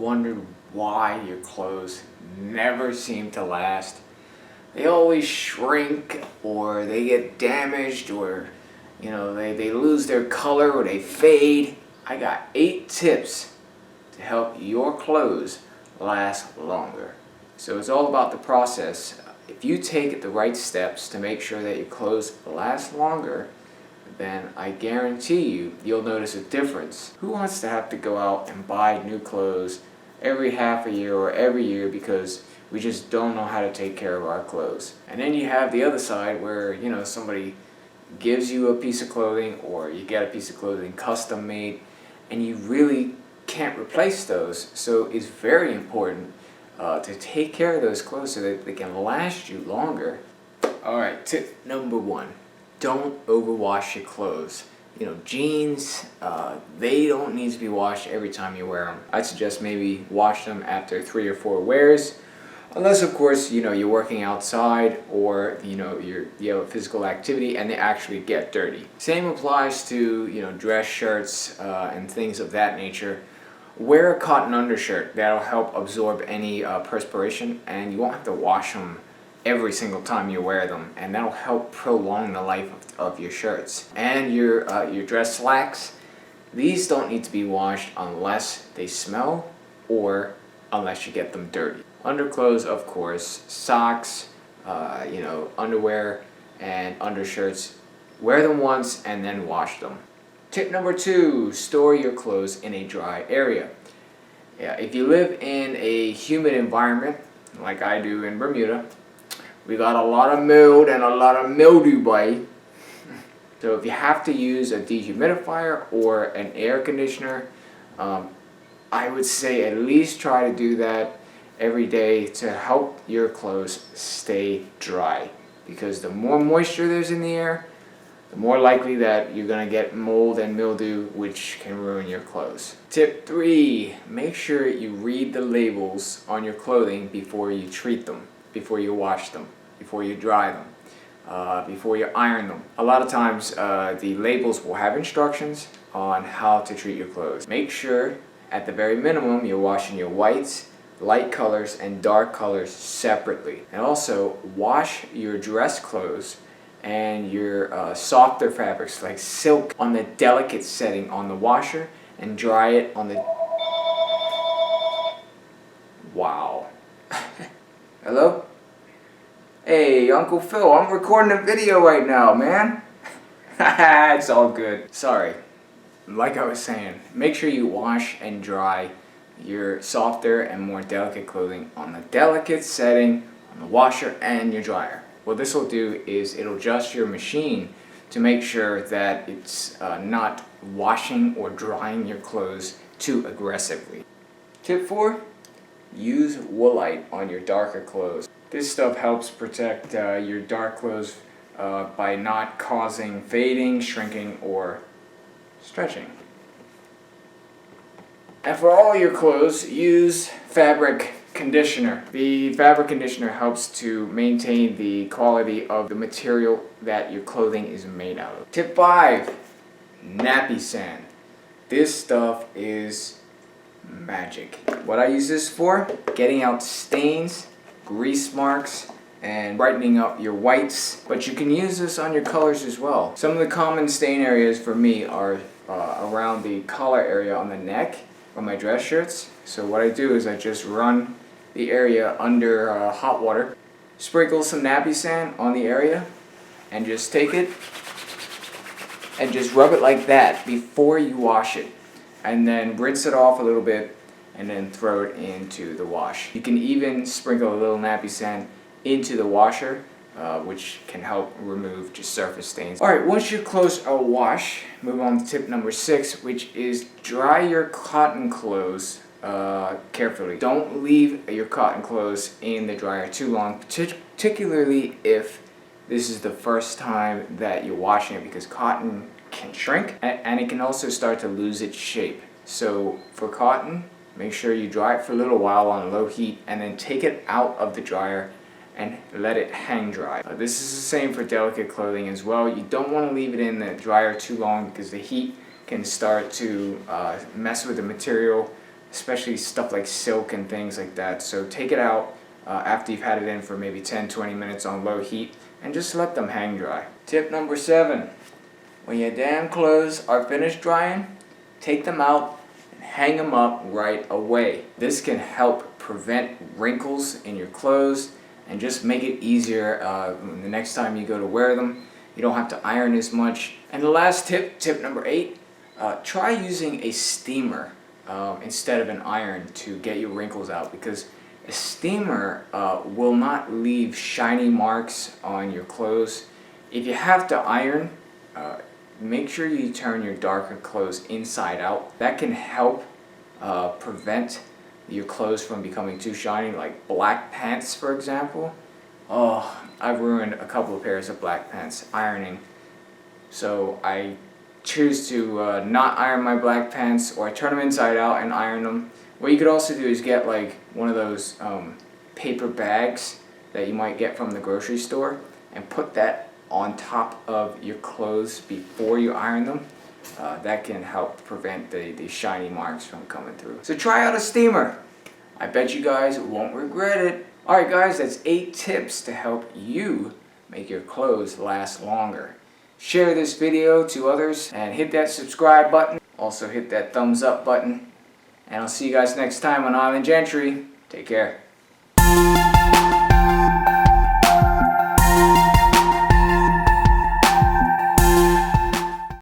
wondered why your clothes never seem to last? They always shrink, or they get damaged, or they lose their color, or they fade. I got 8 tips to help your clothes last longer. So it's all about the process. If you take the right steps to make sure that your clothes last longer, then I guarantee you'll notice a difference. Who wants to have to go out and buy new clothes every half a year or every year because we just don't know how to take care of our clothes? And then you have the other side where, somebody gives you a piece of clothing, or you get a piece of clothing custom made, and you really can't replace those. So it's very important to take care of those clothes so that they can last you longer. Alright, tip number 1. Don't overwash your clothes. Jeans, they don't need to be washed every time you wear them. I'd suggest maybe wash them after 3 or 4 wears. Unless, of course, you're working outside, or, you have a physical activity and they actually get dirty. Same applies to, dress shirts and things of that nature. Wear a cotton undershirt. That'll help absorb any perspiration, and you won't have to wash them every single time you wear them, and that'll help prolong the life of your shirts. And your dress slacks, these don't need to be washed unless they smell, or unless you get them dirty. Underclothes, of course, socks, underwear and undershirts, wear them once and then wash them. Tip number 2, store your clothes in a dry area. If you live in a humid environment, like I do in Bermuda, we got a lot of mold and a lot of mildew, boy. So if you have to use a dehumidifier or an air conditioner, I would say at least try to do that every day to help your clothes stay dry. Because the more moisture there's in the air, the more likely that you're going to get mold and mildew, which can ruin your clothes. Tip 3, make sure you read the labels on your clothing before you treat them, before you wash them, before you dry them, before you iron them. A lot of times the labels will have instructions on how to treat your clothes. Make sure at the very minimum you're washing your whites, light colors, and dark colors separately. And also wash your dress clothes and your softer fabrics like silk on the delicate setting on the washer, and dry it on the... Wow. Hello? Hey, Uncle Phil, I'm recording a video right now, man. It's all good. Sorry. Like I was saying, make sure you wash and dry your softer and more delicate clothing on the delicate setting on the washer and your dryer. What this will do is it'll adjust your machine to make sure that it's not washing or drying your clothes too aggressively. Tip 4, use Woolite on your darker clothes. This stuff helps protect your dark clothes by not causing fading, shrinking, or stretching. And for all your clothes, use fabric conditioner. The fabric conditioner helps to maintain the quality of the material that your clothing is made out of. Tip 5, Nappy Sand. This stuff is magic. What I use this for? Getting out stains, grease marks, and brightening up your whites. But you can use this on your colors as well. Some of the common stain areas for me are around the collar area on the neck on my dress shirts. So what I do is I just run the area under hot water, sprinkle some Nappy Sand on the area, and just take it and just rub it like that before you wash it, and then rinse it off a little bit and then throw it into the wash. You can even sprinkle a little Nappy Sand into the washer, which can help remove just surface stains. Alright, once your clothes are washed, move on to tip number 6, which is dry your cotton clothes carefully. Don't leave your cotton clothes in the dryer too long, particularly if this is the first time that you're washing it, because cotton can shrink and it can also start to lose its shape. So for cotton, make sure you dry it for a little while on low heat and then take it out of the dryer and let it hang dry. This is the same for delicate clothing as well. You don't want to leave it in the dryer too long because the heat can start to mess with the material especially stuff like silk and things like that. So take it out after you've had it in for maybe 10-20 minutes on low heat and just let them hang dry. Tip number 7. When your damn clothes are finished drying, take them out and hang them up right away. This can help prevent wrinkles in your clothes and just make it easier the next time you go to wear them. You don't have to iron as much. And the last tip, tip number 8, try using a steamer instead of an iron to get your wrinkles out, because a steamer will not leave shiny marks on your clothes. If you have to iron, make sure you turn your darker clothes inside out. That can help prevent your clothes from becoming too shiny, like black pants, for example. Oh, I've ruined a couple of pairs of black pants ironing. So I choose to not iron my black pants, or I turn them inside out and iron them. What you could also do is get like one of those paper bags that you might get from the grocery store and put that on top of your clothes before you iron them. That can help prevent the shiny marks from coming through. So try out a steamer. I bet you guys won't regret it. Alright guys, that's 8 tips to help you make your clothes last longer. Share this video to others and hit that subscribe button. Also hit that thumbs up button. And I'll see you guys next time on Island Gentry. Take care.